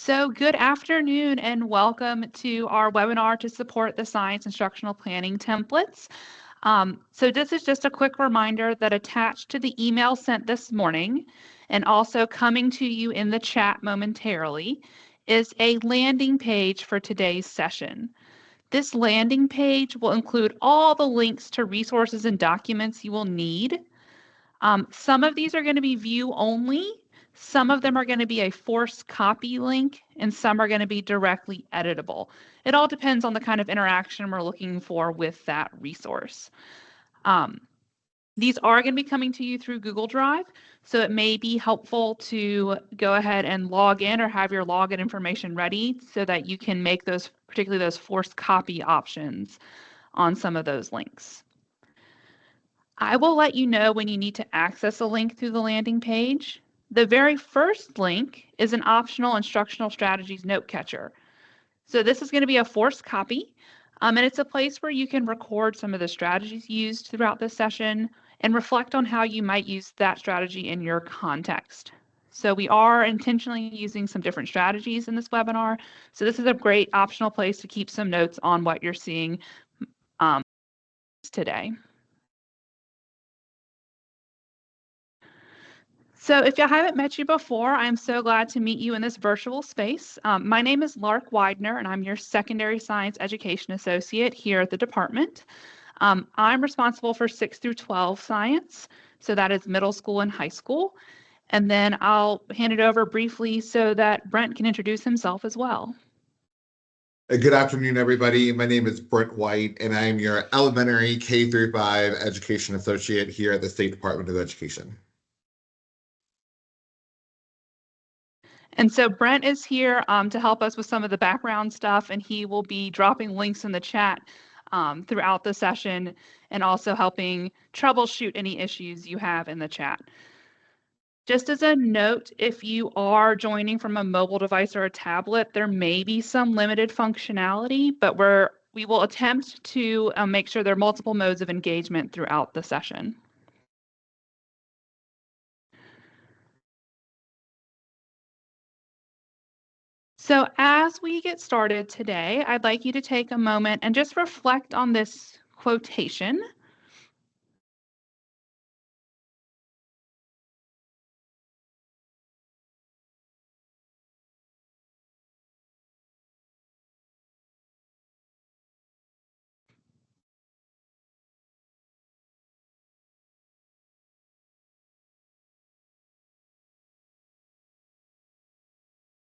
So good afternoon and welcome to our webinar to support the Science Instructional Planning templates. So this is just a quick reminder that attached to the email sent this morning and also coming to you in the chat momentarily is a landing page for today's session. This landing page will include all the links to resources and documents you will need. Some of these are going to be view only. Some of them are going to be a forced copy link, and some are going to be directly editable. It all depends on the kind of interaction we're looking for with that resource. These are going to be coming to you through Google Drive, so it may be helpful to go ahead and log in or have your login information ready so that you can make those, particularly those forced copy options on some of those links. I will let you know when you need to access a link through the landing page. The very first link is an optional instructional strategies note catcher. So this is going to be a forced copy, and it's a place where you can record some of the strategies used throughout this session and reflect on how you might use that strategy in your context. So we are intentionally using some different strategies in this webinar. So this is a great optional place to keep some notes on what you're seeing today. So if I haven't met you before, I'm so glad to meet you in this virtual space. My name is Lark Widener, and I'm your Secondary Science Education Associate here at the department. I'm responsible for 6 through 12 science, so that is middle school and high school. And then I'll hand it over briefly so that Brent can introduce himself as well. Good afternoon, everybody. My name is Brent White, and I am your Elementary K through 5 Education Associate here at the State Department of Education. And so Brent is here to help us with some of the background stuff, and he will be dropping links in the chat throughout the session and also helping troubleshoot any issues you have in the chat. Just as a note, if you are joining from a mobile device or a tablet, there may be some limited functionality, but we will attempt to make sure there are multiple modes of engagement throughout the session. So as we get started today, I'd like you to take a moment and just reflect on this quotation.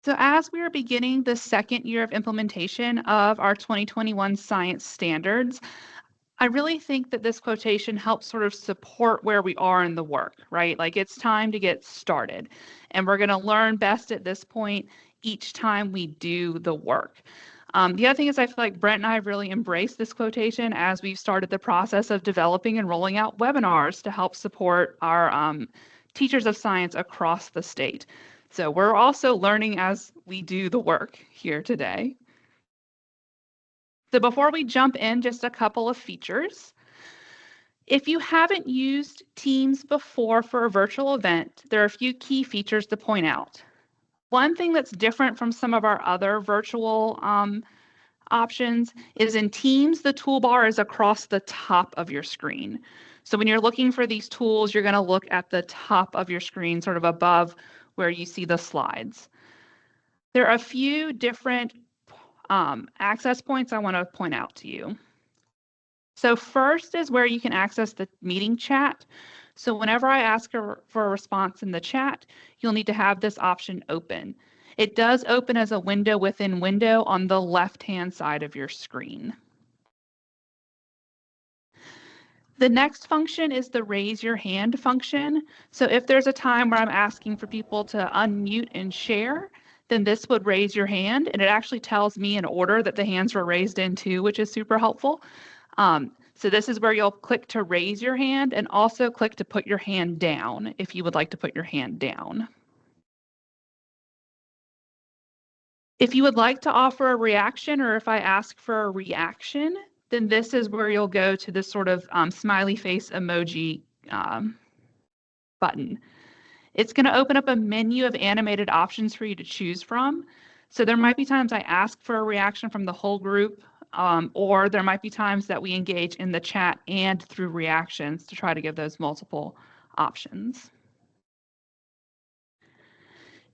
So as we are beginning the second year of implementation of our 2021 science standards, I really think that this quotation helps sort of support where we are in the work, right? Like it's time to get started. And we're going to learn best at this point each time we do the work. The other thing is I feel like Brent and I have really embraced this quotation as we've started the process of developing and rolling out webinars to help support our teachers of science across the state. So we're also learning as we do the work here today. So before we jump in, just a couple of features. If you haven't used Teams before for a virtual event, there are a few key features to point out. One thing that's different from some of our other virtual options is in Teams, the toolbar is across the top of your screen. So when you're looking for these tools, you're going to look at the top of your screen, sort of above where you see the slides. There are a few different access points I want to point out to you. So first is where you can access the meeting chat. So whenever I ask for a response in the chat, you'll need to have this option open. It does open as a window within window on the left-hand side of your screen. The next function is the raise your hand function. So if there's a time where I'm asking for people to unmute and share, then this would raise your hand, and it actually tells me in order that the hands were raised in too, which is super helpful. So this is where you'll click to raise your hand and also click to put your hand down if you would like to put your hand down. If you would like to offer a reaction, or if I ask for a reaction, then this is where you'll go to this sort of smiley face emoji button. It's going to open up a menu of animated options for you to choose from. So there might be times I ask for a reaction from the whole group, or there might be times that we engage in the chat and through reactions to try to give those multiple options.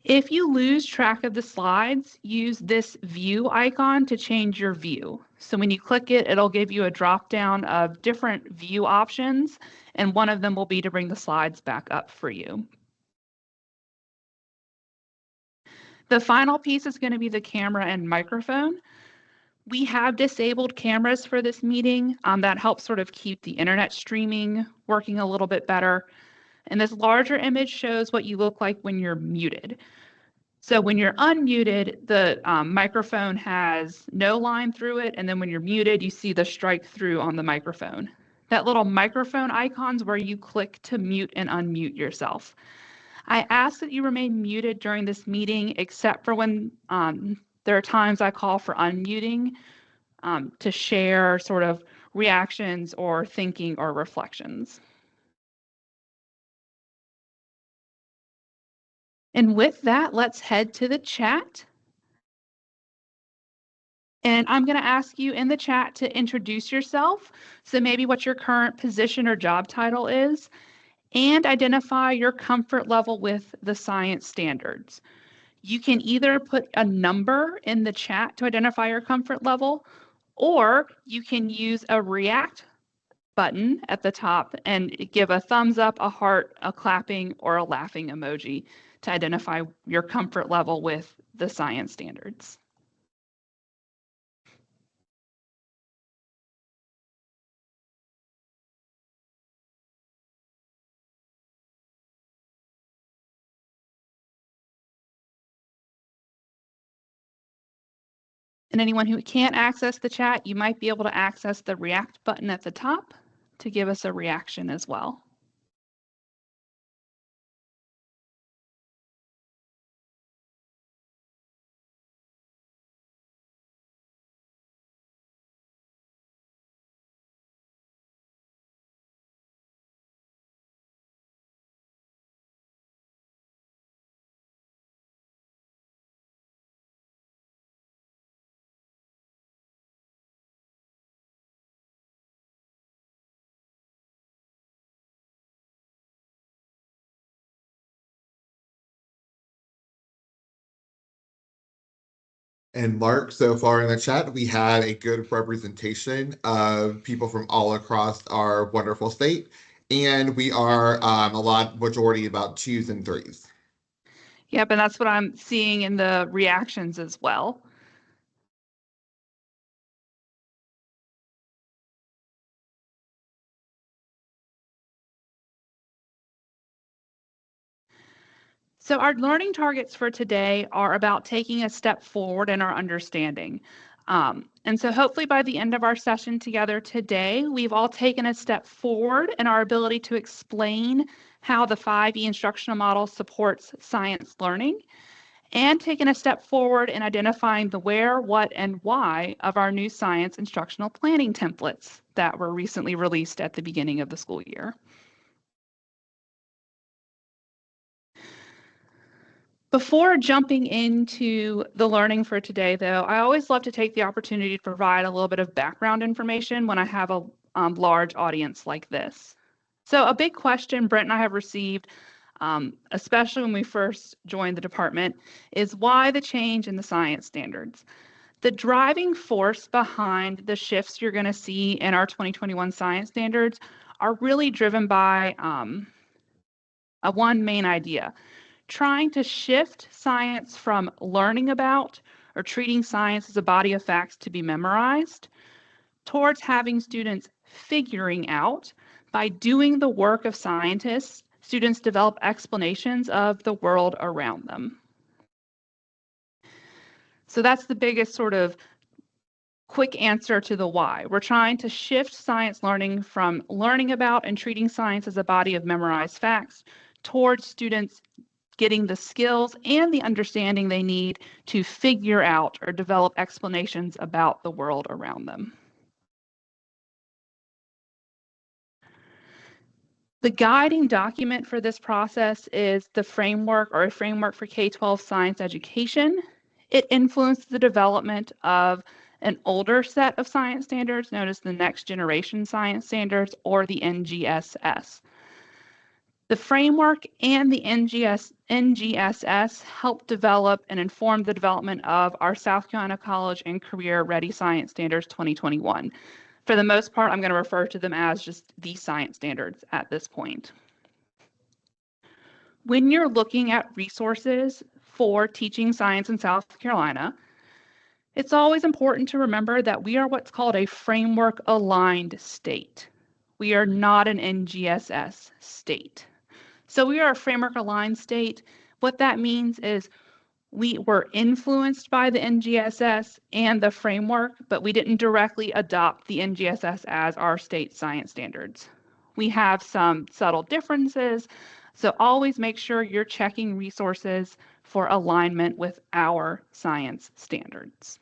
If you lose track of the slides, use this view icon to change your view. So when you click it, it'll give you a drop down of different view options, and one of them will be to bring the slides back up for you. The final piece is going to be the camera and microphone. We have disabled cameras for this meeting. That helps sort of keep the internet streaming working a little bit better. And this larger image shows what you look like when you're muted. So when you're unmuted, the microphone has no line through it. And then when you're muted, you see the strike through on the microphone. That little microphone icon's where you click to mute and unmute yourself. I ask that you remain muted during this meeting, except for when there are times I call for unmuting to share sort of reactions or thinking or reflections. And with that, let's head to the chat. And I'm going to ask you in the chat to introduce yourself. So maybe what your current position or job title is, and identify your comfort level with the science standards. You can either put a number in the chat to identify your comfort level, or you can use a react button at the top and give a thumbs up, a heart, a clapping, or a laughing emoji to identify your comfort level with the science standards. And anyone who can't access the chat, you might be able to access the react button at the top to give us a reaction as well. And Mark, so far in the chat, we had a good representation of people from all across our wonderful state. And we are majority about 2s and 3s. Yep, and that's what I'm seeing in the reactions as well. So our learning targets for today are about taking a step forward in our understanding. And so hopefully by the end of our session together today, we've all taken a step forward in our ability to explain how the 5E instructional model supports science learning, and taken a step forward in identifying the where, what, and why of our new science instructional planning templates that were recently released at the beginning of the school year. Before jumping into the learning for today, though, I always love to take the opportunity to provide a little bit of background information when I have a large audience like this. So a big question Brent and I have received, especially when we first joined the department, is why the change in the science standards? The driving force behind the shifts you're going to see in our 2021 science standards are really driven by one main idea: trying to shift science from learning about or treating science as a body of facts to be memorized towards having students figuring out, by doing the work of scientists, students develop explanations of the world around them. So that's the biggest sort of quick answer to the why. We're trying to shift science learning from learning about and treating science as a body of memorized facts towards students getting the skills and the understanding they need to figure out or develop explanations about the world around them. The guiding document for this process is the framework, or a framework for K-12 science education. It influenced the development of an older set of science standards known as the Next Generation Science Standards, or the NGSS. The framework and the NGSS helped develop and inform the development of our South Carolina College and Career Ready Science Standards 2021. For the most part, I'm going to refer to them as just the science standards at this point. When you're looking at resources for teaching science in South Carolina, it's always important to remember that we are what's called a framework aligned state. We are not an NGSS state. So we are a framework aligned state. What that means is we were influenced by the NGSS and the framework, but we didn't directly adopt the NGSS as our state science standards. We have some subtle differences, so always make sure you're checking resources for alignment with our science standards.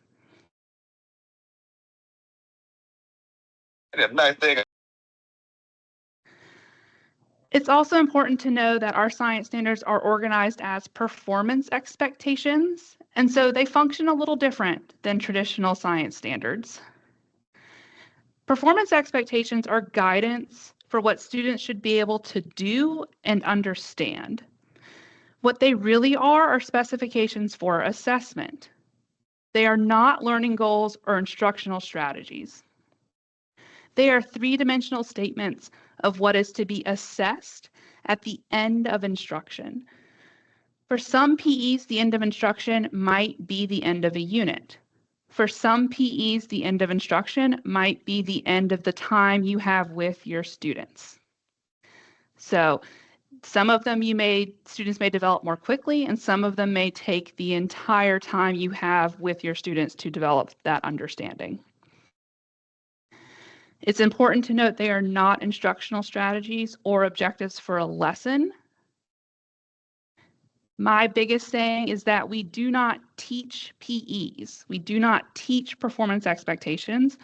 It's also important to know that our science standards are organized as performance expectations, and so they function a little different than traditional science standards. Performance expectations are guidance for what students should be able to do and understand. What they really are specifications for assessment. They are not learning goals or instructional strategies. They are three-dimensional statements of what is to be assessed at the end of instruction. For some PEs, the end of instruction might be the end of a unit. For some PEs, the end of instruction might be the end of the time you have with your students. So some of them students may develop more quickly, and some of them may take the entire time you have with your students to develop that understanding. It's important to note they are not instructional strategies or objectives for a lesson. My biggest saying is that we do not teach PEs. We do not teach performance expectations.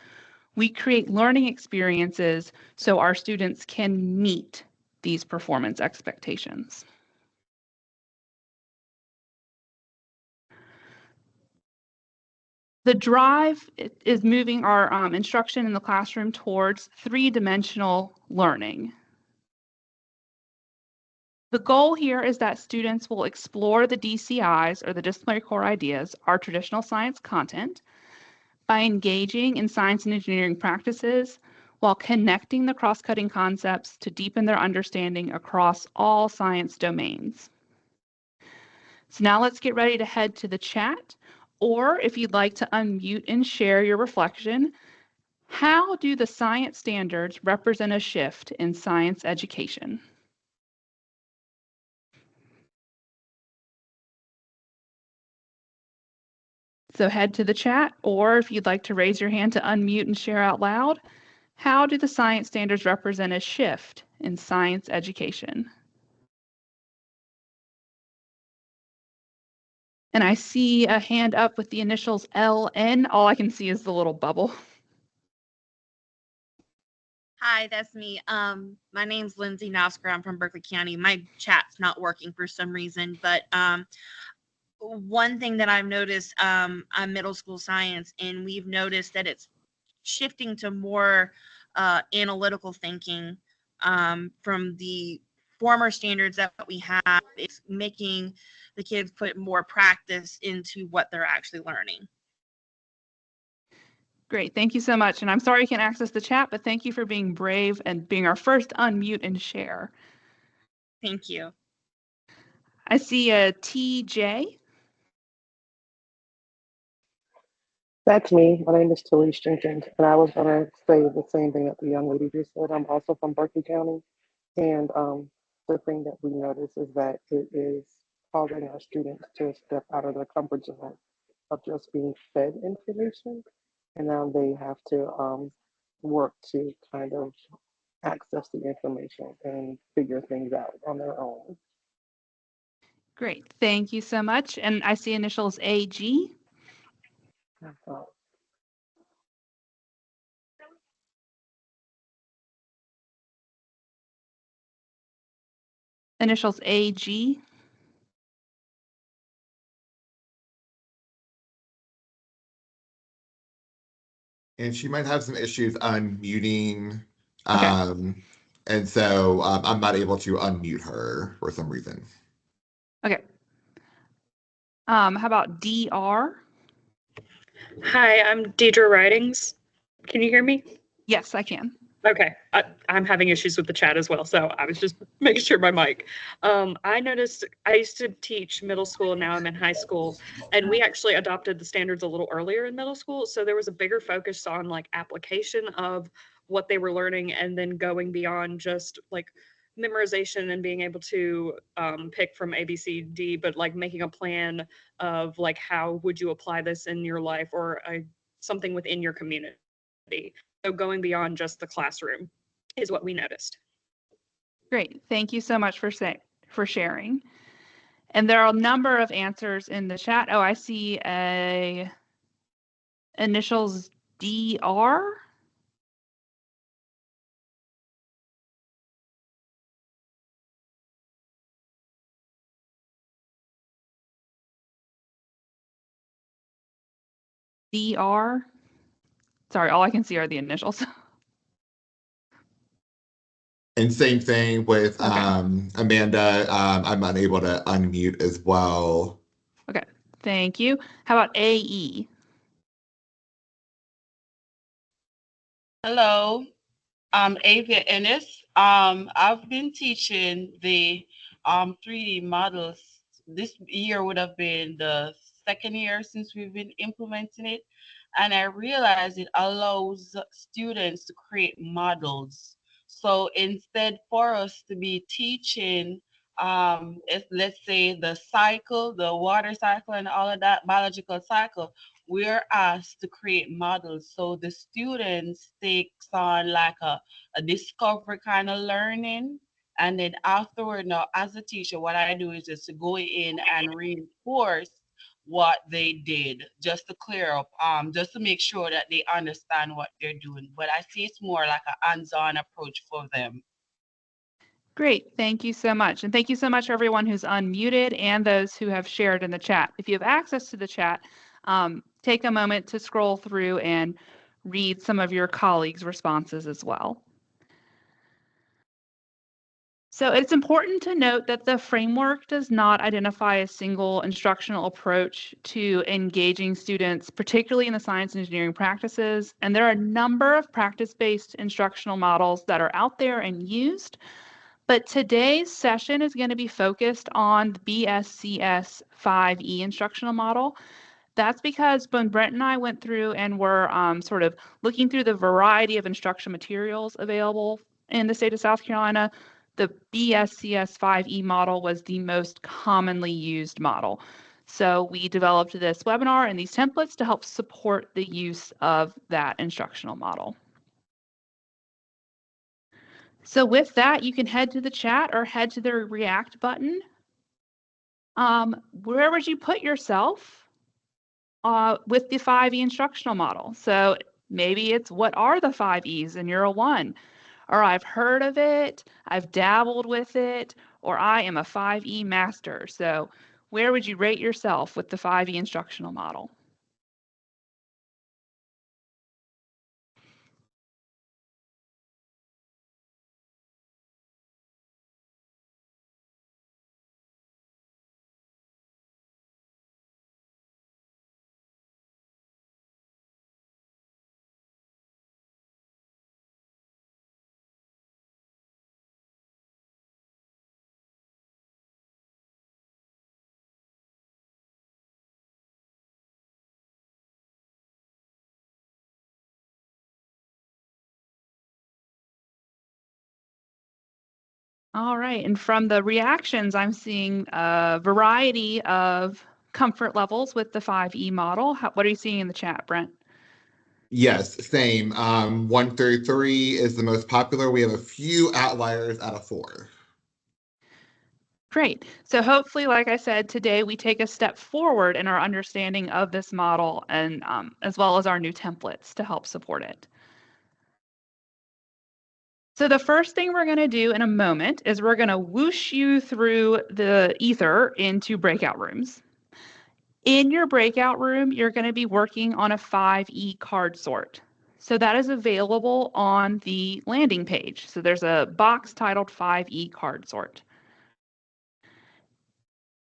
We create learning experiences so our students can meet these performance expectations. The drive is moving our instruction in the classroom towards three-dimensional learning. The goal here is that students will explore the DCIs, or the disciplinary core ideas, our traditional science content, by engaging in science and engineering practices while connecting the cross-cutting concepts to deepen their understanding across all science domains. So now let's get ready to head to the chat. Or if you'd like to unmute and share your reflection, how do the science standards represent a shift in science education? So head to the chat, or if you'd like to raise your hand to unmute and share out loud, how do the science standards represent a shift in science education? And I see a hand up with the initials LN. All I can see is the little bubble. Hi, that's me. My name's Lindsay Nosker. I'm from Berkeley County. My chat's not working for some reason, but one thing that I've noticed, I'm middle school science, and we've noticed that it's shifting to more analytical thinking from the former standards that we have. It's making the kids put more practice into what they're actually learning. Great, thank you so much. And I'm sorry you can't access the chat, but thank you for being brave and being our first unmute and share. Thank you. I see a TJ. That's me. My name is Talise Jenkins, and I was going to say the same thing that the young lady just said. I'm also from Berkeley County, and the thing that we notice is that it is causing our students to step out of their comfort zone of just being fed information, and now they have to work to kind of access the information and figure things out on their own. Great, thank you so much. And I see initials AG. Initials AG. And she might have some issues unmuting. Okay. And so I'm not able to unmute her for some reason. Okay. How about DR? Hi, I'm Deidre Ridings. Can you hear me? Yes, I can. Okay, I'm having issues with the chat as well, so I was just making sure my mic. I noticed I used to teach middle school, now I'm in high school, and we actually adopted the standards a little earlier in middle school, so there was a bigger focus on like application of what they were learning and then going beyond just like memorization and being able to pick from A, B, C, D, but like making a plan of like how would you apply this in your life or something within your community. So going beyond just the classroom is what we noticed. Great. Thank you so much for sharing. And there are a number of answers in the chat. Oh, I see a initials DR. DR. Sorry, all I can see are the initials. And same thing with Okay. Amanda. I'm unable to unmute as well. Okay. Thank you. How about AE? Hello, I'm Avia Ennis. I've been teaching the 3D models. This year would have been the second year since we've been implementing it. And I realized it allows students to create models. So instead for us to be teaching, let's say the cycle, the water cycle and all of that biological cycle, we're asked to create models. So the students takes on like a discovery kind of learning. And then afterward, now as a teacher, what I do is just to go in and reinforce what they did, just to clear up, just to make sure that they understand what they're doing. But I see it's more like a hands-on approach for them. Great. Thank you so much. And thank you so much for everyone who's unmuted and those who have shared in the chat. If you have access to the chat, take a moment to scroll through and read some of your colleagues' responses as well. So it's important to note that the framework does not identify a single instructional approach to engaging students, particularly in the science and engineering practices. And there are a number of practice-based instructional models that are out there and used. But today's session is going to be focused on the BSCS 5E instructional model. That's because when Brent and I went through and were sort of looking through the variety of instruction materials available in the state of South Carolina, the BSCS 5E model was the most commonly used model. So we developed this webinar and these templates to help support the use of that instructional model. So with that, you can head to the chat or head to the React button. Where would you put yourself with the 5E instructional model? So maybe it's what are the 5Es and you're a 1, or I've heard of it, I've dabbled with it, or I am a 5E master. So where would you rate yourself with the 5E instructional model? All right, and from the reactions, I'm seeing a variety of comfort levels with the 5E model. What are you seeing in the chat, Brent? Yes, same. 1 through 3 is the most popular. We have a few outliers out of 4. Great. So hopefully, like I said, today we take a step forward in our understanding of this model and as well as our new templates to help support it. So the first thing we're going to do in a moment is we're going to whoosh you through the ether into breakout rooms. In your breakout room, you're going to be working on a 5E card sort. So that is available on the landing page. So there's a box titled 5E Card Sort.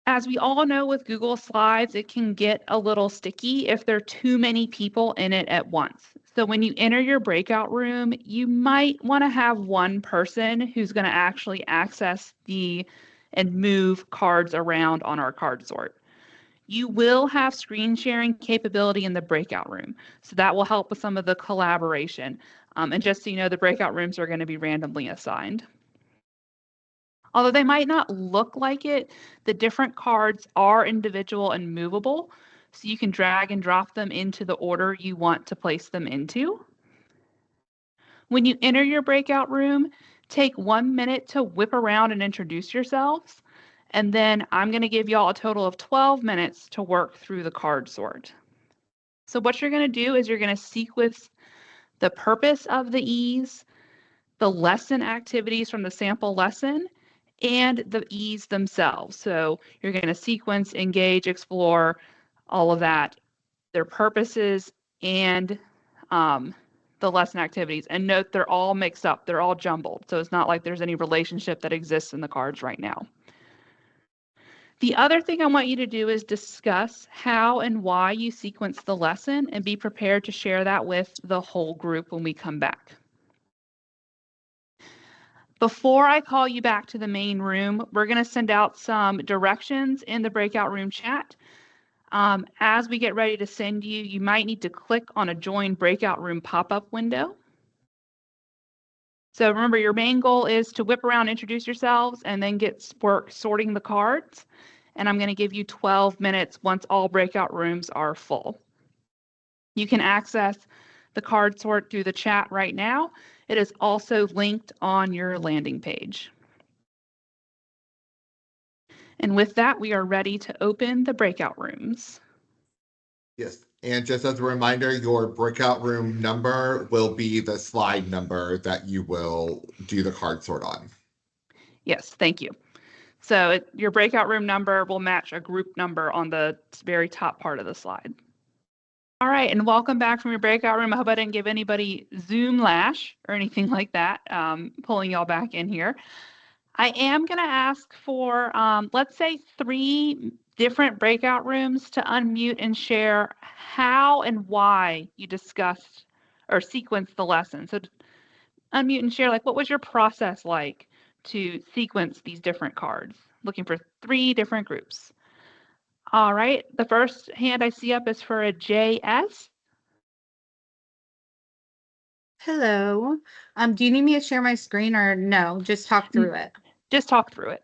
As we all know with Google Slides, it can get a little sticky if there are too many people in it at once. So when you enter your breakout room, you might want to have one person who's going to actually access and move cards around on our card sort. You will have screen sharing capability in the breakout room. So that will help with some of the collaboration. And just so you know, the breakout rooms are going to be randomly assigned. Although they might not look like it, the different cards are individual and movable, so you can drag and drop them into the order you want to place them into. When you enter your breakout room, take 1 minute to whip around and introduce yourselves, and then I'm going to give y'all a total of 12 minutes to work through the card sort. So what you're going to do is you're going to sequence the purpose of the E's, the lesson activities from the sample lesson, and the E's themselves. So you're going to sequence, engage, explore, all of that, their purposes, and the lesson activities. And note they're all mixed up. They're all jumbled. So it's not like there's any relationship that exists in the cards right now. The other thing I want you to do is discuss how and why you sequence the lesson and be prepared to share that with the whole group when we come back. Before I call you back to the main room, we're going to send out some directions in the breakout room chat. As we get ready to send you, you might need to click on a Join Breakout Room pop-up window. So remember, your main goal is to whip around, introduce yourselves, and then get work sorting the cards. And I'm going to give you 12 minutes once all breakout rooms are full. You can access the card sort through the chat right now. It is also linked on your landing page. And with that, we are ready to open the breakout rooms. Yes, and just as a reminder, your breakout room number will be the slide number that you will do the card sort on. Yes, thank you. So your breakout room number will match a group number on the very top part of the slide. All right, and welcome back from your breakout room. I hope I didn't give anybody Zoom lash or anything like that, pulling y'all back in here. I am going to ask for, let's say, 3 different breakout rooms to unmute and share how and why you discussed or sequenced the lesson. So unmute and share, like, what was your process like to sequence these different cards? Looking for 3 different groups. All right, the first hand I see up is for a JS. Hello. Do you need me to share my screen or no? Just talk through it. Just talk through it.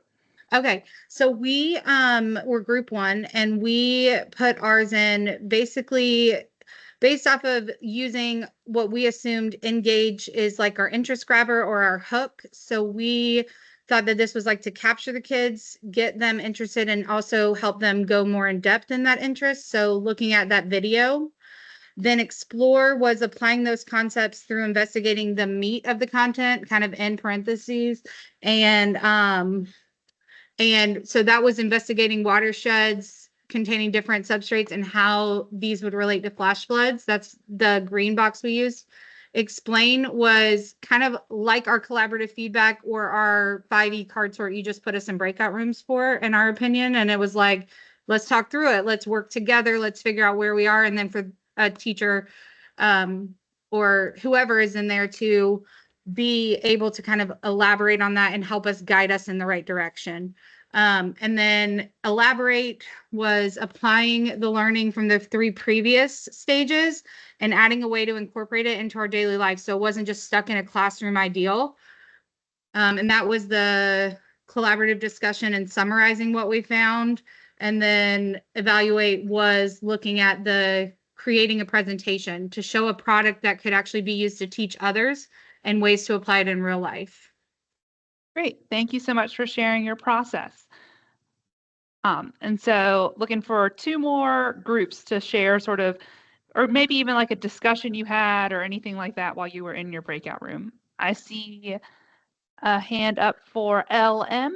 Okay. So we were group 1 and we put ours in basically based off of using what we assumed Engage is like our interest grabber or our hook. So we thought that this was like to capture the kids, get them interested, and also help them go more in depth in that interest. So looking at that video. Then Explore was applying those concepts through investigating the meat of the content, kind of in parentheses. And so that was investigating watersheds containing different substrates and how these would relate to flash floods. That's the green box we used. Explain was kind of like our collaborative feedback or our 5E card sort you just put us in breakout rooms for, in our opinion. And it was like, let's talk through it. Let's work together. Let's figure out where we are. And then for a teacher or whoever is in there to be able to kind of elaborate on that and help us guide us in the right direction. And then Elaborate was applying the learning from the 3 previous stages and adding a way to incorporate it into our daily life. So it wasn't just stuck in a classroom ideal. And that was the collaborative discussion and summarizing what we found. And then Evaluate was looking at creating a presentation to show a product that could actually be used to teach others and ways to apply it in real life. Great. Thank you so much for sharing your process. And so looking for 2 more groups to share sort of, or maybe even like a discussion you had or anything like that while you were in your breakout room. I see a hand up for LM.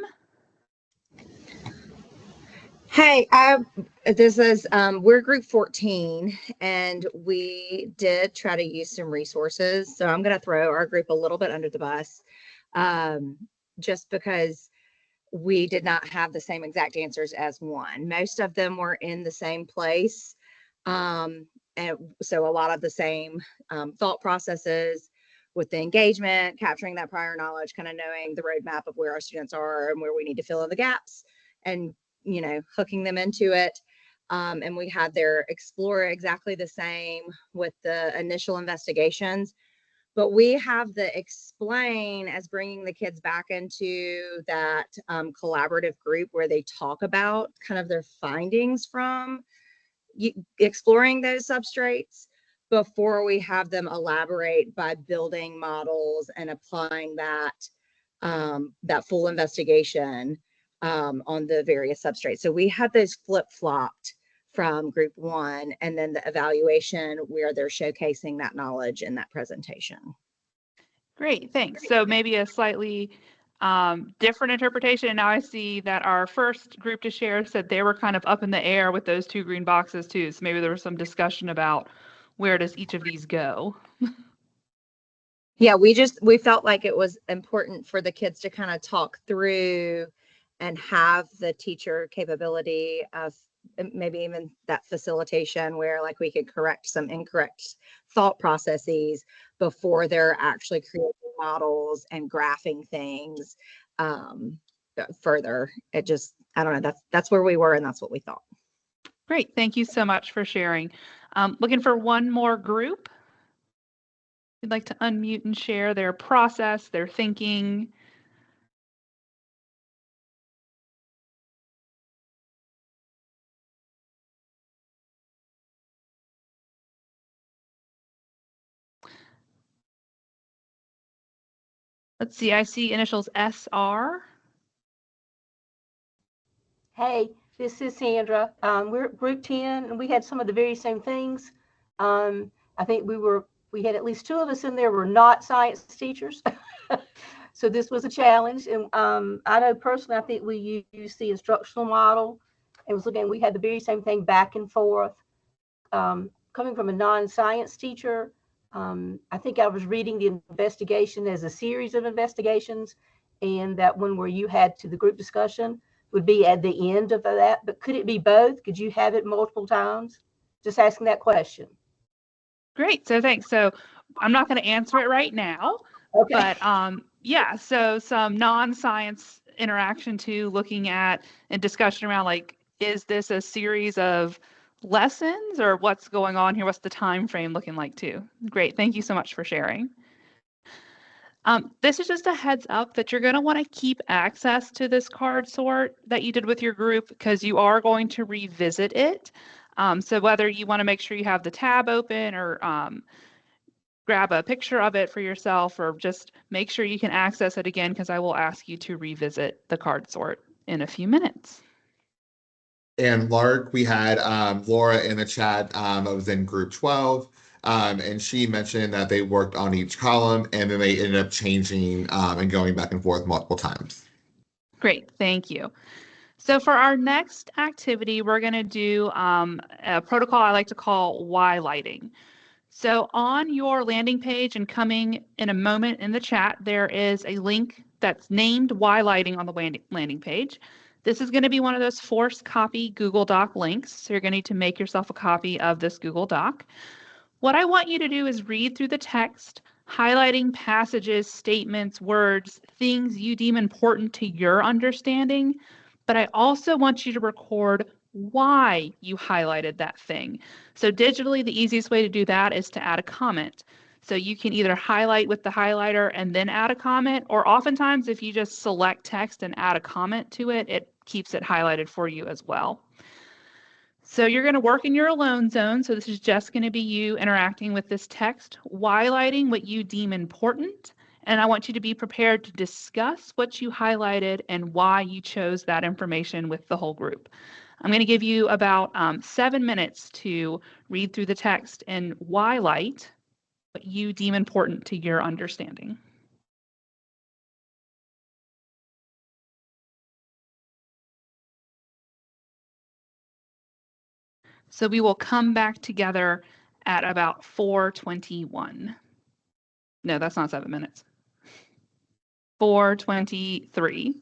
Hey, this is we're group 14 and we did try to use some resources. So I'm going to throw our group a little bit under the bus um, just because we did not have the same exact answers as one. Most of them were in the same place. And so a lot of the same thought processes with the engagement, capturing that prior knowledge, kind of knowing the roadmap of where our students are and where we need to fill in the gaps and, you know, hooking them into it. And we had their explore exactly the same with the initial investigations, but we have the explain as bringing the kids back into that collaborative group where they talk about kind of their findings from exploring those substrates before we have them elaborate by building models and applying that that full investigation on the various substrates. So we had those flip-flopped from group 1, and then the evaluation where they're showcasing that knowledge in that presentation. Great, thanks. So maybe a slightly different interpretation. And now I see that our first group to share said they were kind of up in the air with those 2 green boxes too. So maybe there was some discussion about where does each of these go? Yeah, we felt like it was important for the kids to kind of talk through and have the teacher capability of maybe even that facilitation where like we could correct some incorrect thought processes before they're actually creating models and graphing things further. It just, I don't know, that's where we were and that's what we thought. Great, thank you so much for sharing. Looking for one more group. We'd like to unmute and share their process, their thinking. Let's see, I see initials SR. Hey, this is Sandra. We're group 10 and we had some of the very same things. I think we had at least 2 of us in there were not science teachers. So this was a challenge. And I know personally, I think we used the instructional model. It was looking, we had the very same thing back and forth. Coming from a non-science teacher, I think I was reading the investigation as a series of investigations, and that one where you had to the group discussion would be at the end of that. But could it be both? Could you have it multiple times? Just asking that question. Great, so thanks. So I'm not going to answer it right now, Okay. but yeah, so some non-science interaction too, looking at and discussion around like, is this a series of lessons or what's going on here? What's the time frame looking like too? Great, thank you so much for sharing. This is just a heads up that you're going to want to keep access to this card sort that you did with your group because you are going to revisit it. So whether you want to make sure you have the tab open or grab a picture of it for yourself or just make sure you can access it again because I will ask you to revisit the card sort in a few minutes. And Lark, we had Laura in the chat that was in group 12. And she mentioned that they worked on each column and then they ended up changing and going back and forth multiple times. Great, thank you. So for our next activity, we're going to do a protocol I like to call Y-lighting. So on your landing page and coming in a moment in the chat, there is a link that's named Y-lighting on the landing page. This is going to be one of those forced copy Google Doc links. So you're going to need to make yourself a copy of this Google Doc. What I want you to do is read through the text, highlighting passages, statements, words, things you deem important to your understanding. But I also want you to record why you highlighted that thing. So digitally, the easiest way to do that is to add a comment. So you can either highlight with the highlighter and then add a comment, or oftentimes if you just select text and add a comment to it, it keeps it highlighted for you as well. So you're going to work in your alone zone. So this is just going to be you interacting with this text, highlighting what you deem important. And I want you to be prepared to discuss what you highlighted and why you chose that information with the whole group. I'm going to give you about 7 minutes to read through the text and highlight what you deem important to your understanding. So we will come back together at about 4:21. No, that's not 7 minutes. 4:23.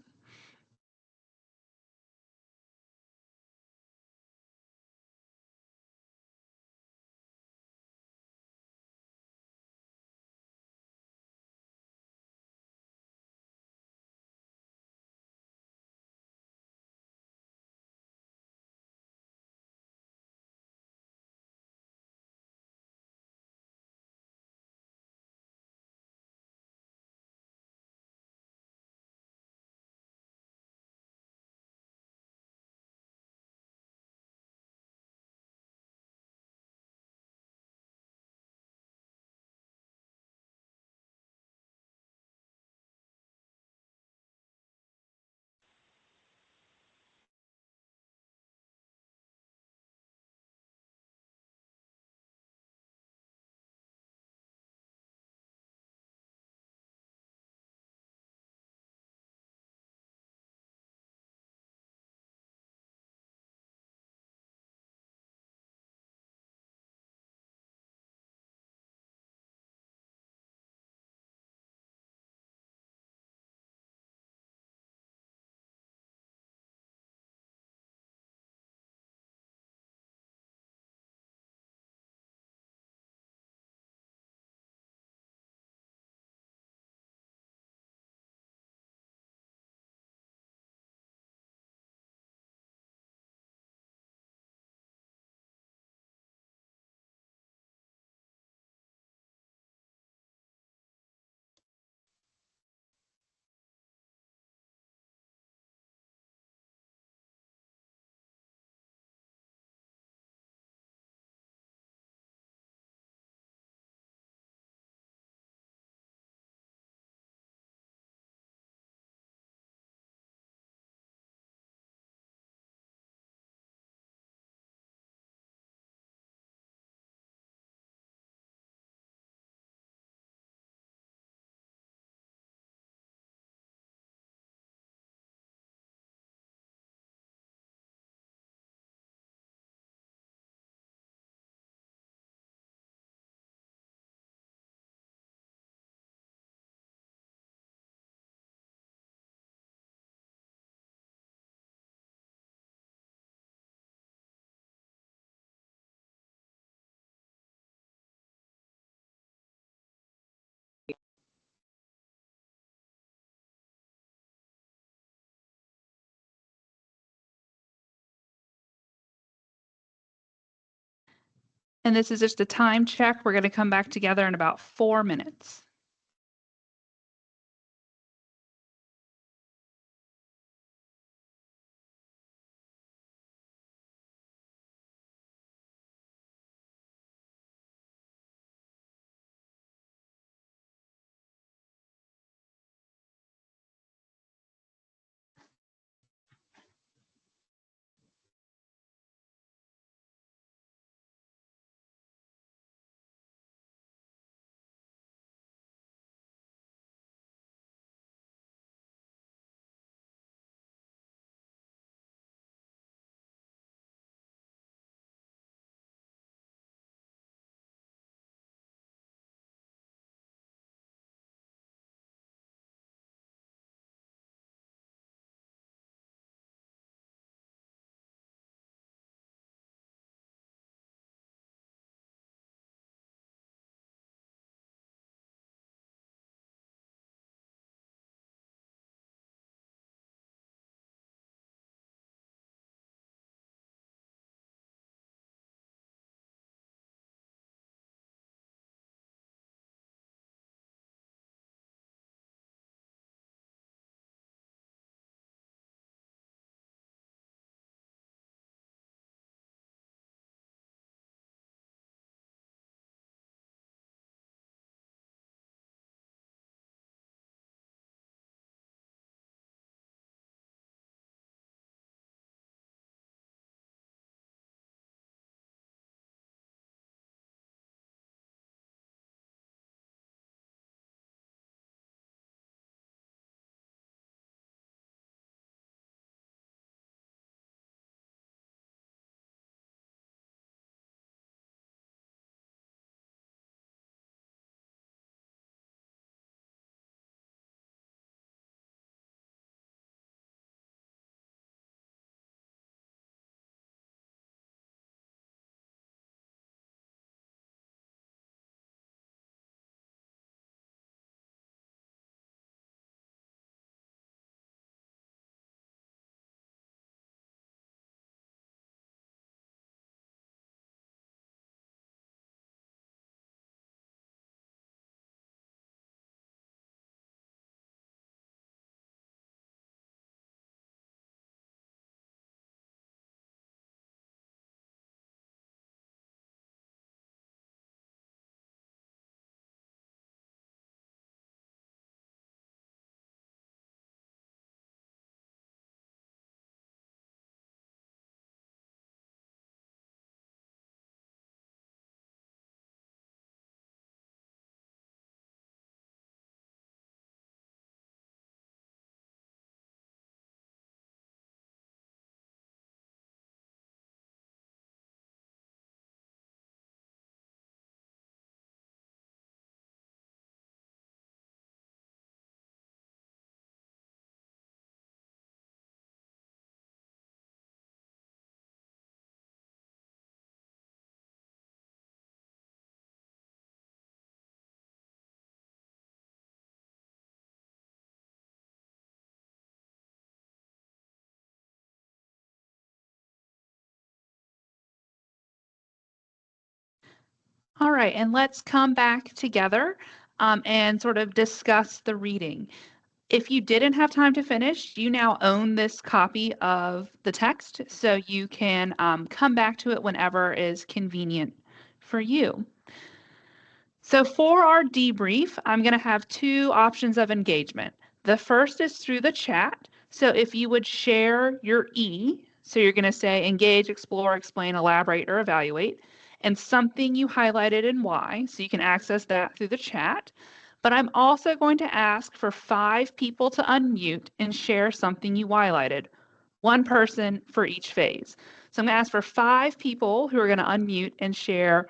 And this is just a time check. We're going to come back together in about 4 minutes. All right, and let's come back together and sort of discuss the reading. If you didn't have time to finish, you now own this copy of the text, so you can come back to it whenever is convenient for you. So for our debrief, I'm going to have two options of engagement. The first is through the chat. So if you would share your E, so you're going to say engage, explore, explain, elaborate, or evaluate, and something you highlighted in why, so you can access that through the chat. But I'm also going to ask for 5 people to unmute and share something you highlighted, 1 person for each phase. So I'm going to ask for 5 people who are going to unmute and share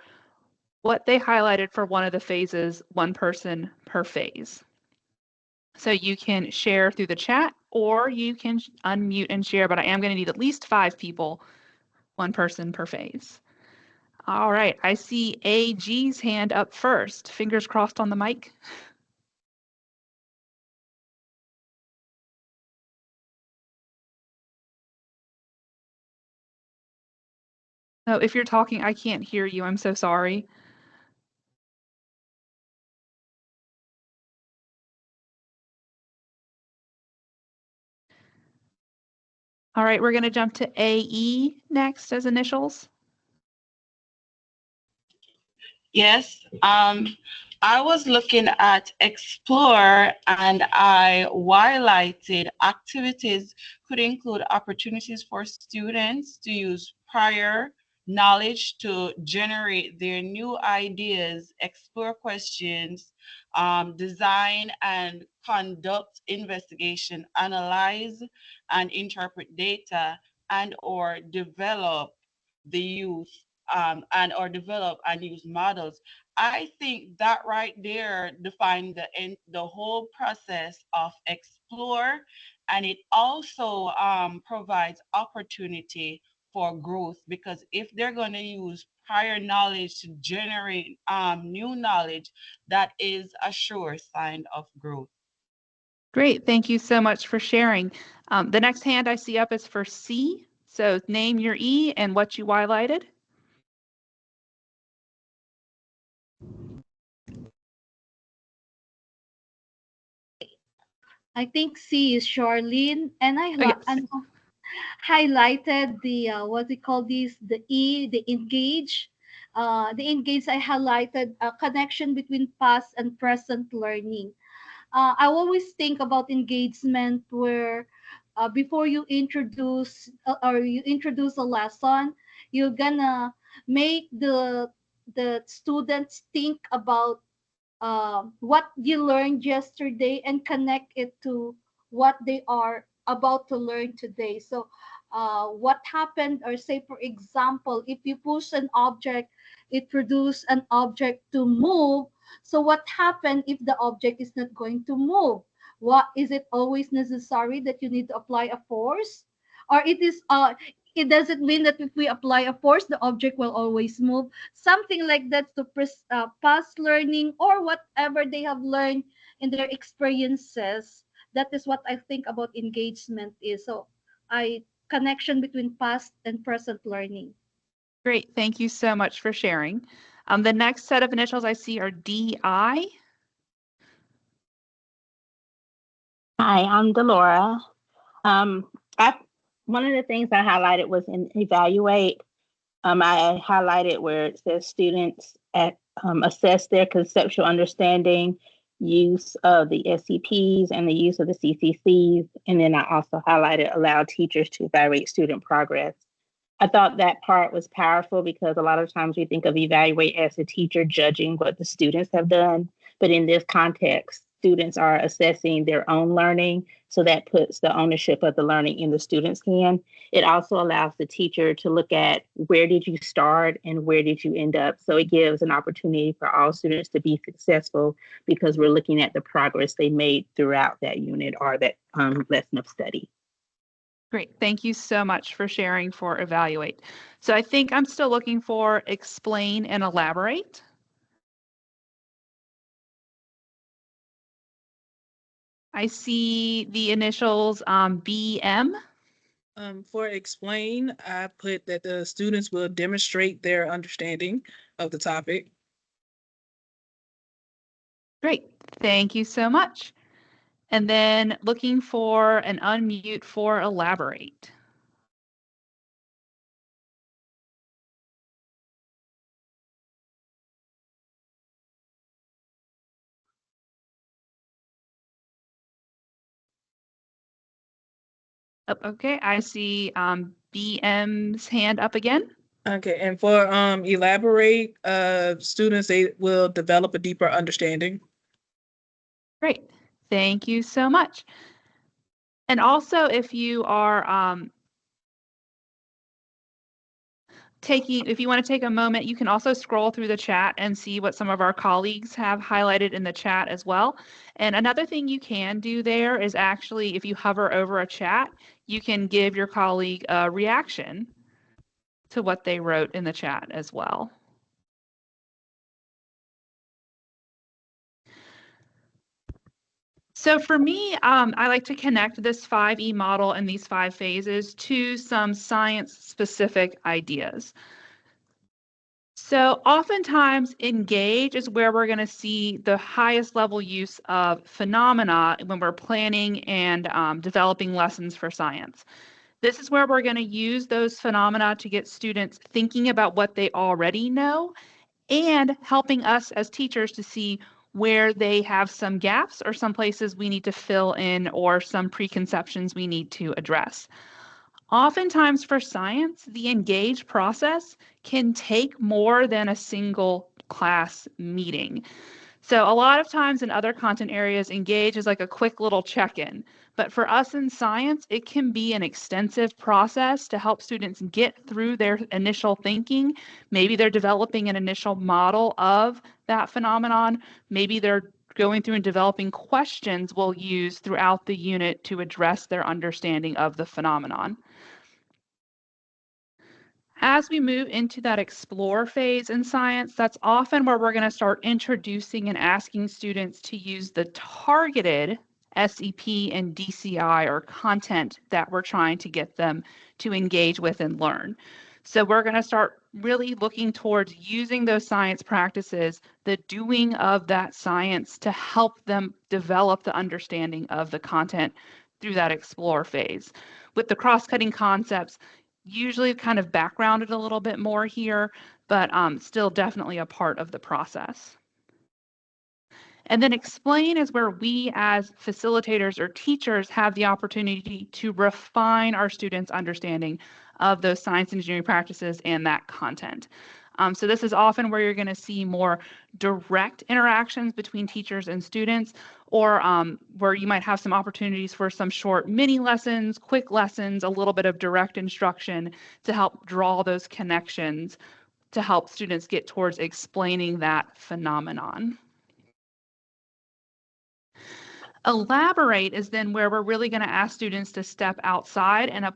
what they highlighted for one of the phases, 1 person per phase. So you can share through the chat or you can unmute and share, but I am going to need at least 5 people, 1 person per phase. All right, I see AG's hand up first. Fingers crossed on the mic. No, if you're talking, I can't hear you. I'm so sorry. All right, we're going to jump to AE next as initials. Yes, I was looking at explore and I highlighted activities could include opportunities for students to use prior knowledge to generate their new ideas, explore questions, design and conduct investigation, analyze and interpret data, and or develop the use and or develop and use models. I think that right there defines the whole process of explore, and it also provides opportunity for growth, because if they're going to use prior knowledge to generate new knowledge, that is a sure sign of growth. Great, thank you so much for sharing. The next hand I see up is for C. So name your E and what you highlighted. I think C is Charlene, and Oh, yes. and highlighted the what we call this, the E, the engage. The engage, I highlighted a connection between past and present learning. I always think about engagement where before you introduce or you introduce a lesson, you're gonna make the students think about what you learned yesterday and connect it to what they are about to learn today. So, what happened, or say, for example, if you push an object, it produces an object to move. So, what happened if the object is not going to move? What is it always necessary that you need to apply a force? Or it doesn't mean that if we apply a force, the object will always move. Something like that to past learning or whatever they have learned in their experiences. That is what I think about engagement is. So connection between past and present learning. Great, thank you so much for sharing. The next set of initials I see are DI. Hi, I'm Delora. One of the things I highlighted was in evaluate. I highlighted where it says students assess their conceptual understanding, use of the SCPs, and the use of the CCCs. And then I also highlighted allow teachers to evaluate student progress. I thought that part was powerful because a lot of times we think of evaluate as a teacher judging what the students have done. But in this context, students are assessing their own learning. So that puts the ownership of the learning in the student's hand. It also allows the teacher to look at where did you start and where did you end up. So it gives an opportunity for all students to be successful because we're looking at the progress they made throughout that unit or that lesson of study. Great, thank you so much for sharing for evaluate. So I think I'm still looking for explain and elaborate. I see the initials BM. For explain, I put that the students will demonstrate their understanding of the topic. Great. Thank you so much. And then looking for an unmute for elaborate. Oh, okay, I see BM's hand up again. Okay, and for elaborate, students, they will develop a deeper understanding. Great. Thank you so much. And also, if you are if you want to take a moment, you can also scroll through the chat and see what some of our colleagues have highlighted in the chat as well. And another thing you can do there is actually, if you hover over a chat, you can give your colleague a reaction to what they wrote in the chat as well. So for me, I like to connect this 5E model and these 5 phases to some science-specific ideas. So oftentimes, engage is where we're going to see the highest level use of phenomena when we're planning and developing lessons for science. This is where we're going to use those phenomena to get students thinking about what they already know and helping us as teachers to see where they have some gaps or some places we need to fill in or some preconceptions we need to address. Oftentimes for science, the engage process can take more than a single class meeting. So a lot of times in other content areas, engage is like a quick little check-in. But for us in science, it can be an extensive process to help students get through their initial thinking. Maybe they're developing an initial model of that phenomenon. Maybe they're going through and developing questions we'll use throughout the unit to address their understanding of the phenomenon. As we move into that explore phase in science, that's often where we're going to start introducing and asking students to use the targeted SEP and DCI or content that we're trying to get them to engage with and learn. So we're going to start really looking towards using those science practices, the doing of that science to help them develop the understanding of the content through that explore phase. With the cross-cutting concepts, usually kind of backgrounded a little bit more here, but still definitely a part of the process. And then explain is where we as facilitators or teachers have the opportunity to refine our students' understanding of those science engineering practices and that content. So this is often where you're going to see more direct interactions between teachers and students, or where you might have some opportunities for some short mini lessons, quick lessons, a little bit of direct instruction to help draw those connections to help students get towards explaining that phenomenon. Elaborate is then where we're really going to ask students to step outside and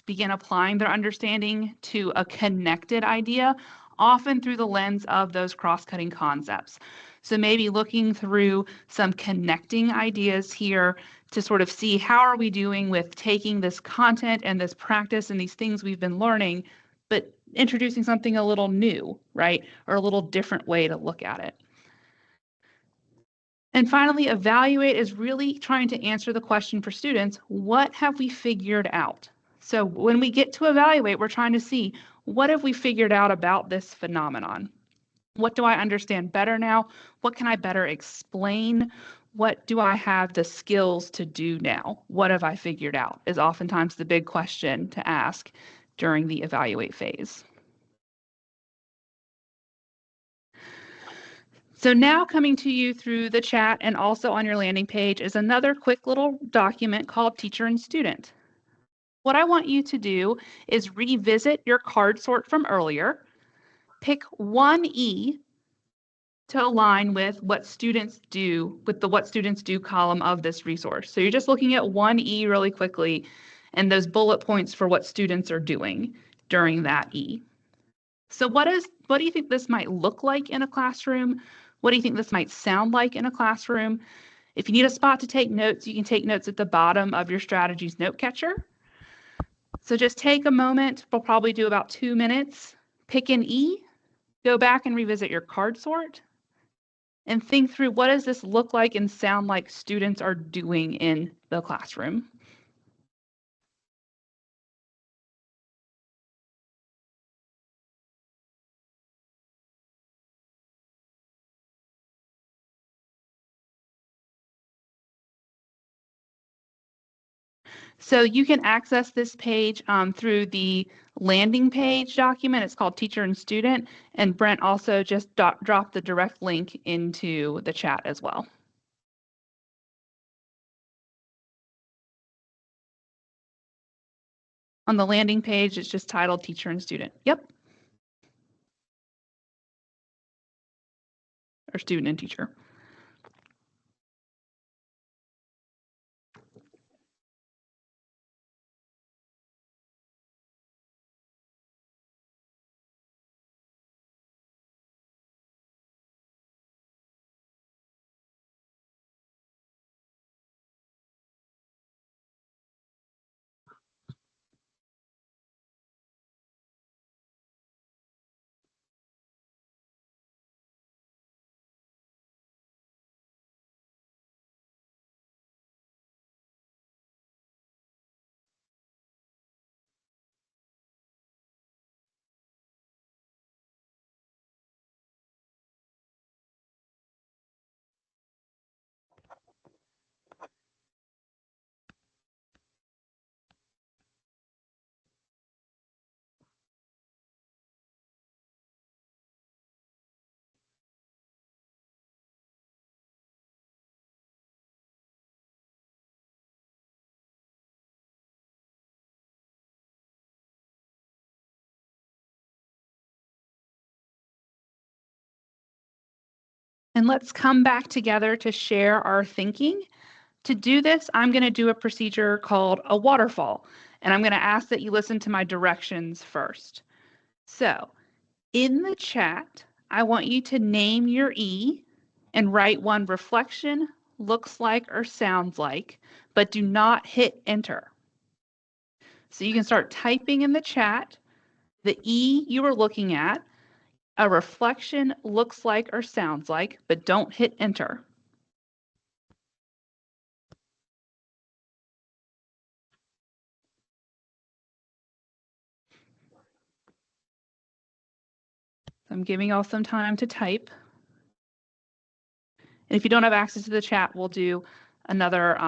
begin applying their understanding to a connected idea, often through the lens of those cross-cutting concepts. So maybe looking through some connecting ideas here to sort of see how are we doing with taking this content and this practice and these things we've been learning, but introducing something a little new, right? Or a little different way to look at it. And finally, evaluate is really trying to answer the question for students, what have we figured out? So when we get to evaluate, we're trying to see, what have we figured out about this phenomenon? What do I understand better now? What can I better explain? What do I have the skills to do now? What have I figured out is oftentimes the big question to ask during the evaluate phase. So now coming to you through the chat and also on your landing page is another quick little document called Teacher and Student. What I want you to do is revisit your card sort from earlier, pick one E to align with what students do, with the what students do column of this resource. So you're just looking at one E really quickly and those bullet points for what students are doing during that E. So what do you think this might look like in a classroom? What do you think this might sound like in a classroom? If you need a spot to take notes, you can take notes at the bottom of your strategy's note catcher. So just take a moment. We'll probably do about 2 minutes. Pick an E, go back and revisit your card sort. and think through, what does this look like and sound like students are doing in the classroom? So you can access this page through the landing page document. It's called Teacher and Student. And Brent also just dropped the direct link into the chat as well. On the landing page, it's just titled Teacher and Student. Yep. Or Student and Teacher. And let's come back together to share our thinking. To do this, I'm going to do a procedure called a waterfall, and I'm going to ask that you listen to my directions first. So in the chat, I want you to name your E and write one reflection, looks like, or sounds like, but do not hit enter. So you can start typing in the chat the E you were looking at, a reflection, looks like, or sounds like, but don't hit enter. I'm giving y'all some time to type. And if you don't have access to the chat, we'll do another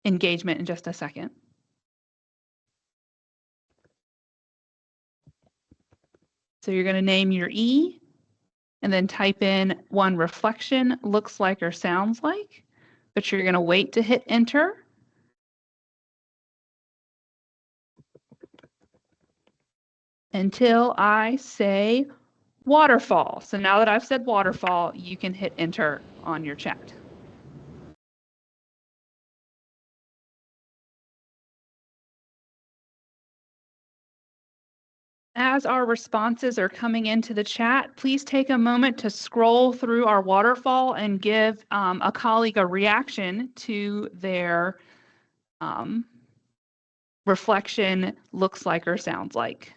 engagement in just a second. So you're going to name your E and then type in one reflection, looks like, or sounds like, but you're going to wait to hit enter. Until I say waterfall. So now that I've said waterfall, you can hit enter on your chat. As our responses are coming into the chat, please take a moment to scroll through our waterfall and give a colleague a reaction to their reflection, looks like, or sounds like.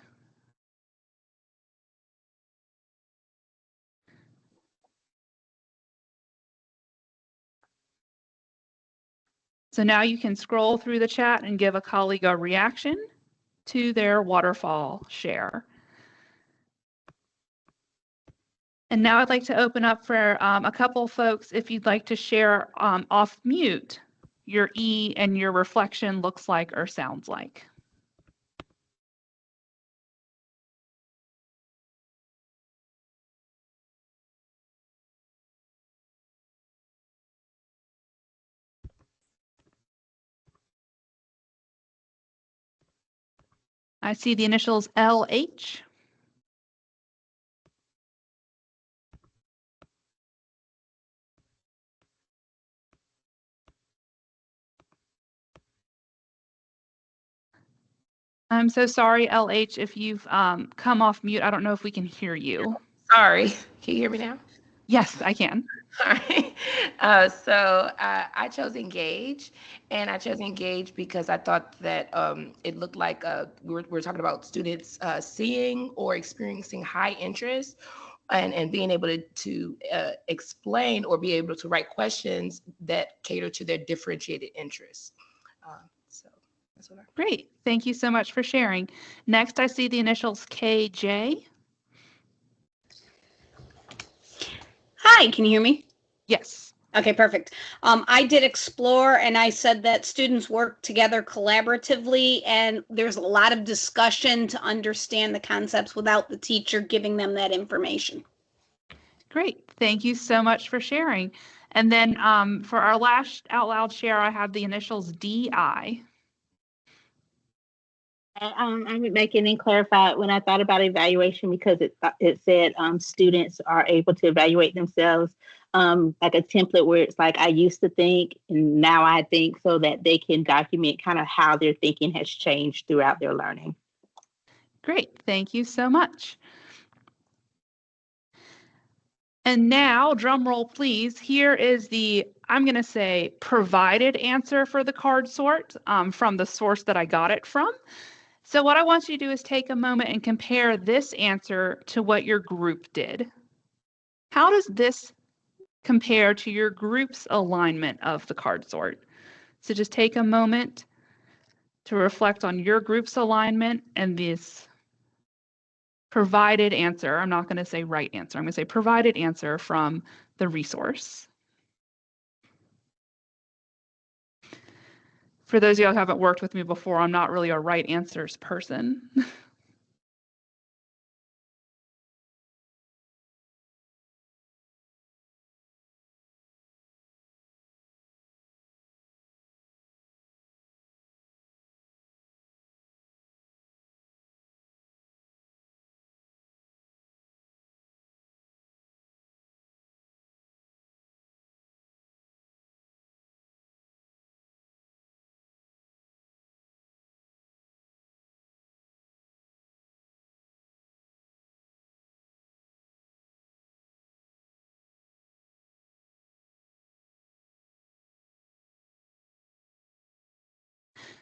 So now you can scroll through the chat and give a colleague a reaction to their waterfall share. And now I'd like to open up for a couple folks if you'd like to share off mute your E and your reflection looks like or sounds like. I see the initials LH. I'm so sorry, LH, if you've come off mute. I don't know if we can hear you. Sorry, can you hear me now? Yes, I can. All right. I chose Engage, and I chose Engage because I thought that it looked like we were talking about students seeing or experiencing high interest and being able to explain or be able to write questions that cater to their differentiated interests. So that's what I. Great. Thank you so much for sharing. Next, I see the initials KJ. Hi, can you hear me? Yes. Okay, perfect. I did explore and I said that students work together collaboratively and there's a lot of discussion to understand the concepts without the teacher giving them that information. Great. Thank you so much for sharing. And then for our last out loud share, I have the initials DI. I would make it and clarify when I thought about evaluation because it said students are able to evaluate themselves like a template where it's like I used to think and now I think, so that they can document kind of how their thinking has changed throughout their learning. Great. Thank you so much. And now, drum roll, please. Here is the, I'm going to say, provided answer for the card sort from the source that I got it from. So what I want you to do is take a moment and compare this answer to what your group did. How does this compare to your group's alignment of the card sort? So just take a moment to reflect on your group's alignment and this provided answer. I'm not going to say right answer. I'm going to say provided answer from the resource. For those of you who haven't worked with me before, I'm not really a right answers person.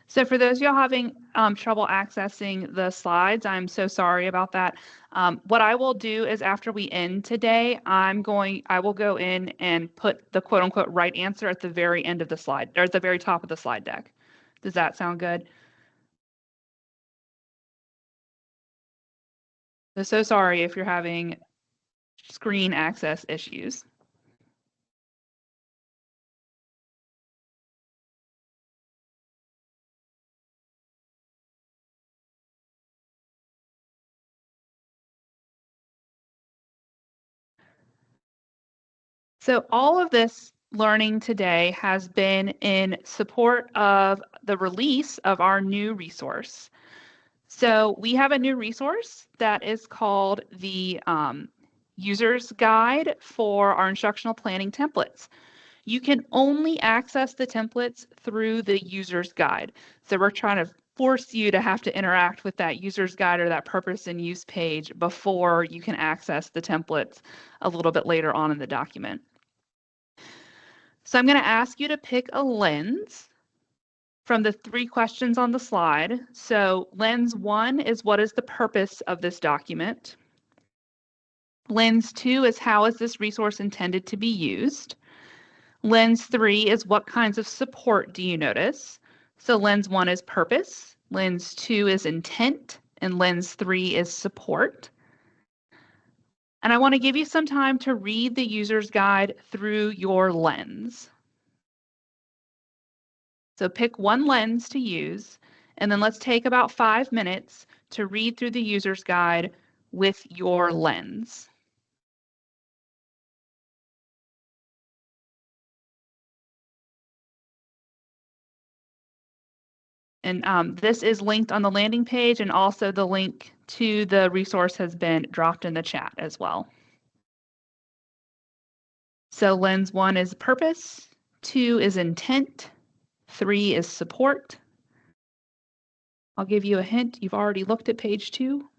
So for those of y'all having trouble accessing the slides, I'm so sorry about that. What I will do is after we end today, I will go in and put the quote unquote right answer at the very end of the slide, or at the very top of the slide deck. Does that sound good? So sorry if you're having screen access issues. So all of this learning today has been in support of the release of our new resource. So we have a new resource that is called the User's Guide for our instructional planning templates. You can only access the templates through the User's Guide. So we're trying to force you to have to interact with that User's Guide or that purpose and use page before you can access the templates a little bit later on in the document. So I'm going to ask you to pick a lens from the 3 questions on the slide. So lens 1 is what is the purpose of this document? Lens 2 is how is this resource intended to be used? Lens 3 is what kinds of support do you notice? So lens 1 is purpose, lens 2 is intent, and lens 3 is support. And I want to give you some time to read the user's guide through your lens. So pick one lens to use, and then let's take about 5 minutes to read through the user's guide with your lens. And this is linked on the landing page, and also the link to the resource has been dropped in the chat as well. So lens 1 is purpose, 2 is intent, 3 is support. I'll give you a hint. You've already looked at page 2.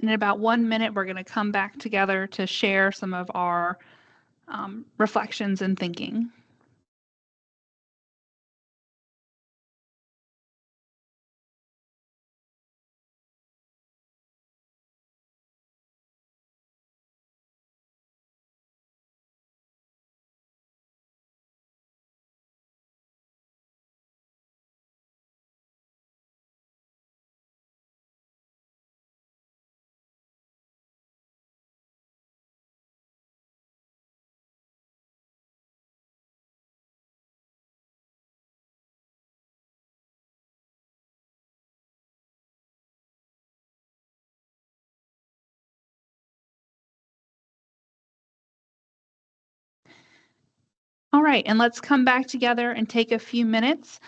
And in about 1 minute, we're going to come back together to share some of our reflections and thinking. All right, and let's come back together and take a few minutes.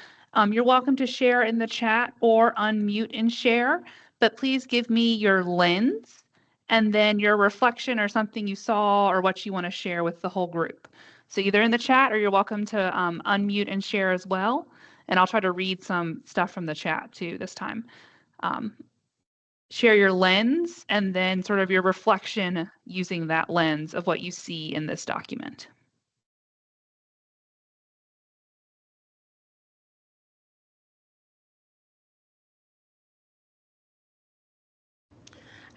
You're welcome to share in the chat or unmute and share, but please give me your lens and then your reflection or something you saw or what you want to share with the whole group. So either in the chat or you're welcome to unmute and share as well. And I'll try to read some stuff from the chat too this time. Share your lens and then sort of your reflection using that lens of what you see in this document.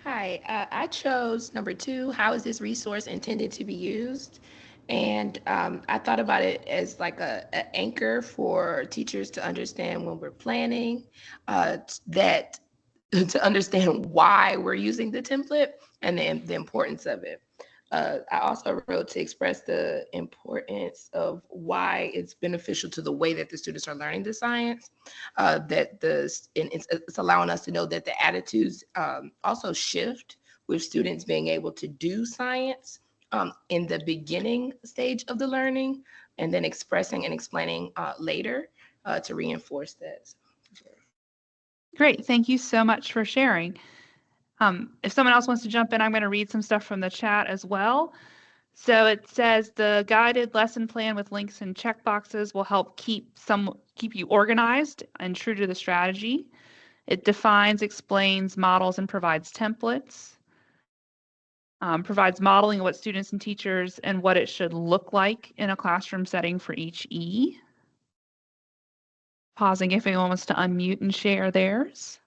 Hi, I chose number 2, how is this resource intended to be used? And I thought about it as like an anchor for teachers to understand when we're planning, that to understand why we're using the template and the importance of it. I also wrote to express the importance of why it's beneficial to the way that the students are learning the science, that it's allowing us to know that the attitudes also shift with students being able to do science in the beginning stage of the learning, and then expressing and explaining later to reinforce that. Great, thank you so much for sharing. If someone else wants to jump in, I'm going to read some stuff from the chat as well. So it says the guided lesson plan with links and checkboxes will help keep you organized and true to the strategy. It defines, explains, models, and provides templates. Provides modeling of what students and teachers and what it should look like in a classroom setting for each E. Pausing if anyone wants to unmute and share theirs.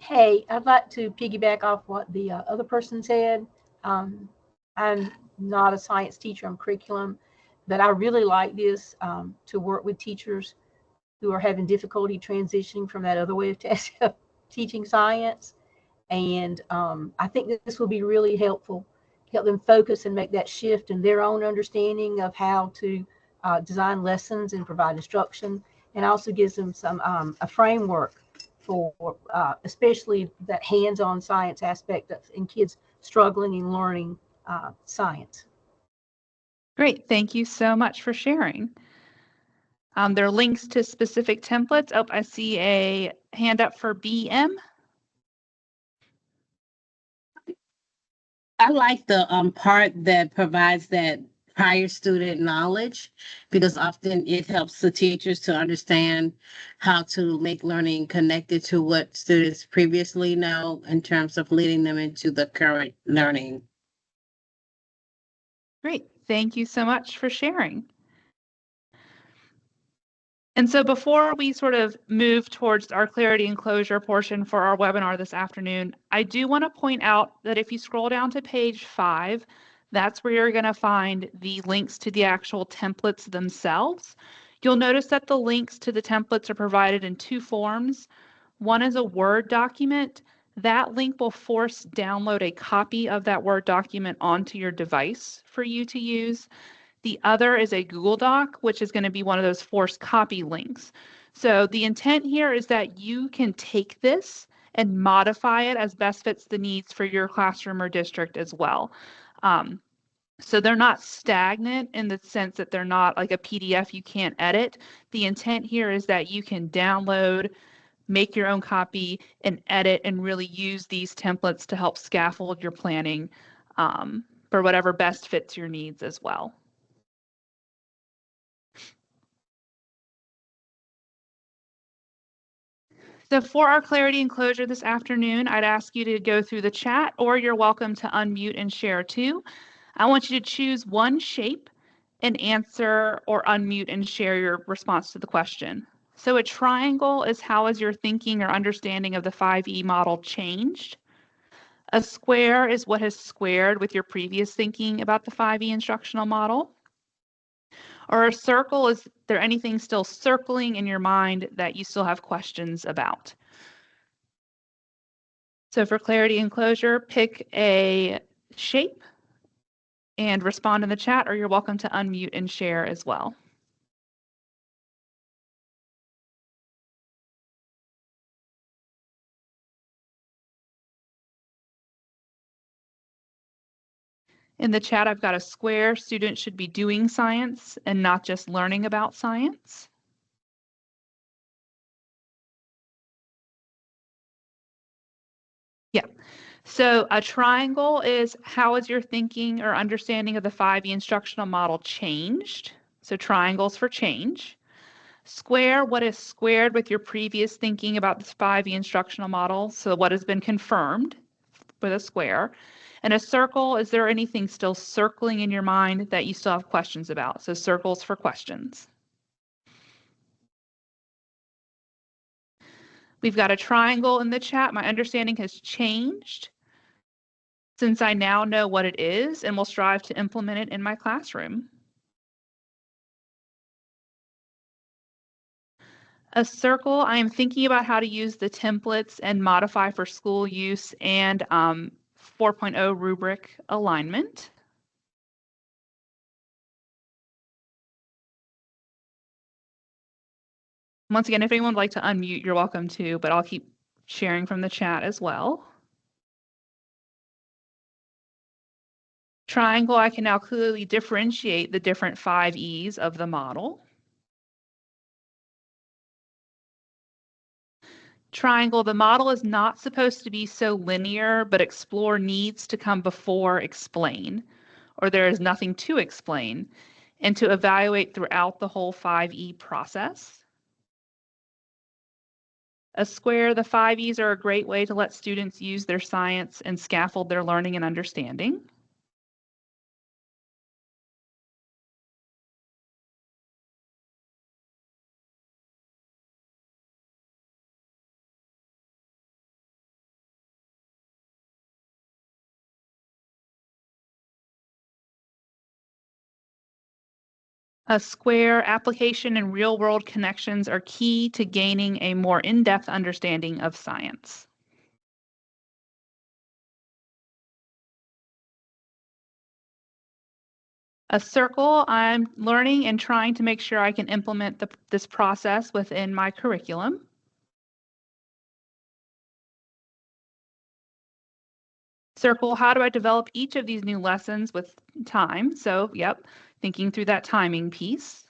Hey, I'd like to piggyback off what the other person said. I'm not a science teacher, I'm curriculum, but I really like this to work with teachers who are having difficulty transitioning from that other way of teaching science. And I think that this will be really helpful, help them focus and make that shift in their own understanding of how to design lessons and provide instruction, and also gives them some a framework for especially that hands-on science aspect in kids struggling in learning science. Great, thank you so much for sharing. There are links to specific templates. Oh, I see a hand up for BM. I like the part that provides that prior student knowledge, because often it helps the teachers to understand how to make learning connected to what students previously know in terms of leading them into the current learning. Great, thank you so much for sharing. And so before we sort of move towards our clarity and closure portion for our webinar this afternoon, I do want to point out that if you scroll down to page 5, that's where you're going to find the links to the actual templates themselves. You'll notice that the links to the templates are provided in 2 forms. One is a Word document. That link will force download a copy of that Word document onto your device for you to use. The other is a Google Doc, which is going to be one of those forced copy links. So the intent here is that you can take this and modify it as best fits the needs for your classroom or district as well. So they're not stagnant in the sense that they're not like a PDF you can't edit. The intent here is that you can download, make your own copy, and edit and really use these templates to help scaffold your planning for whatever best fits your needs as well. So for our clarity and closure this afternoon, I'd ask you to go through the chat, or you're welcome to unmute and share too. I want you to choose one shape and answer or unmute and share your response to the question. So a triangle is how has your thinking or understanding of the 5E model changed? A square is what has squared with your previous thinking about the 5E instructional model. Or a circle, is there anything still circling in your mind that you still have questions about? So for clarity and closure, pick a shape and respond in the chat, or you're welcome to unmute and share as well. In the chat, I've got a square. Students should be doing science and not just learning about science. Yeah. So a triangle is how has your thinking or understanding of the 5E instructional model changed? So triangles for change. Square, what is squared with your previous thinking about this 5E instructional model? So what has been confirmed with a square. And a circle, is there anything still circling in your mind that you still have questions about? So circles for questions. We've got a triangle in the chat. My understanding has changed since I now know what it is and will strive to implement it in my classroom. A circle, I am thinking about how to use the templates and modify for school use and 4.0 rubric alignment. Once again, if anyone would like to unmute, you're welcome to, but I'll keep sharing from the chat as well. Triangle, I can now clearly differentiate the different 5 E's of the model. Triangle, the model is not supposed to be so linear, but explore needs to come before explain, or there is nothing to explain, and to evaluate throughout the whole 5E process. A square, the 5 E's are a great way to let students use their science and scaffold their learning and understanding. A square, application and real-world connections are key to gaining a more in-depth understanding of science. A circle, I'm learning and trying to make sure I can implement this process within my curriculum. Circle, how do I develop each of these new lessons with time? So, yep, thinking through that timing piece.